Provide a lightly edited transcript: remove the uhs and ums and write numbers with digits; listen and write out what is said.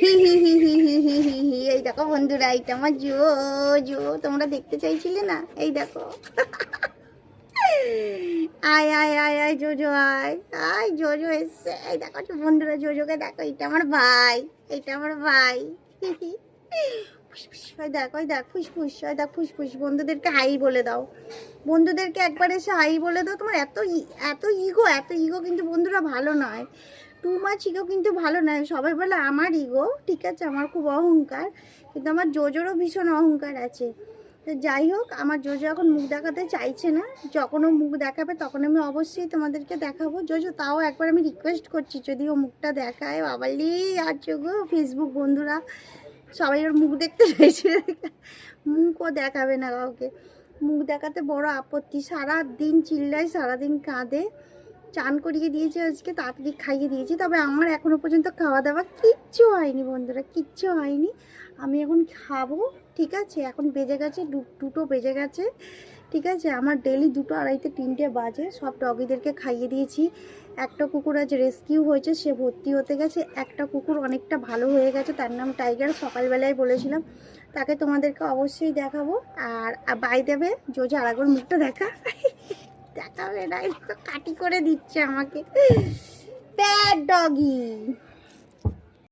হি হি হি হি হি হি হি হি। এই দেখো বন্ধুরা, এইটা আমার জো জো, তোমরা দেখতে চাইছিলে না? এই দেখো, আয় আয় আয় আয় জোজো আয় আয়, জোজো এসছে। এই দেখো বন্ধুরা, জোজোকে দেখো, এটা আমার ভাই, এটা আমার ভাই। ওই দেখ, ওই দেখ ফুসফুস, ওই দেখ ফুসফুস। বন্ধুদেরকে হাই বলে দাও, বন্ধুদেরকে একবার এসে হাই বলে দাও। তোমার এত এত ইগো, এত ইগো কিন্তু বন্ধুরা ভালো নয়। টু মাচ ইগো কিন্তু ভালো নয়। সবাই বলে আমার ইগো, ঠিক আছে, আমার খুব অহংকার, কিন্তু আমার জোজোরও ভীষণ অহংকার আছে। তো যাই হোক, আমার জোজো এখন মুখ দেখাতে চাইছে না। যখন ও মুখ দেখাবে তখন আমি অবশ্যই তোমাদেরকে দেখাবো। জোজো, তাও একবার আমি রিকোয়েস্ট করছি, যদি ও মুখটা দেখায়, বাবালি আর গো ফেসবুক বন্ধুরা সবাই ওর মুখ দেখতে চাইছে, মুখও দেখাবে না কাউকে। মুখ দেখাতে বড় আপত্তি, সারাদিন চিল্লায়, সারাদিন কাঁদে। চান করিয়ে দিয়েছে আজকে, তাড়াতাড়ি খাইয়ে দিয়েছি, তবে আমার এখনও পর্যন্ত খাওয়া দাওয়া কিচ্ছু হয়নি বন্ধুরা, কিচ্ছু হয়নি। আমি এখন খাবো, ঠিক আছে। এখন বেজে গেছে দুটো বেজে গেছে, ঠিক আছে। আমার ডেলি 2টো, 2:30, 3টে বাজে। সব ডগিদেরকে খাইয়ে দিয়েছি। একটা কুকুর আজ রেস্কিউ হয়েছে, সে ভর্তি হতে গেছে। একটা কুকুর অনেকটা ভালো হয়ে গেছে, তার নাম টাইগার, সকালবেলায় বলেছিলাম, তাকে তোমাদেরকে অবশ্যই দেখাবো। আর বাই দেবে জোজো, আরেকবার মুখটা দেখা, দেখাবে না, তো কাটি করে দিচ্ছে আমাকে। Bad doggy.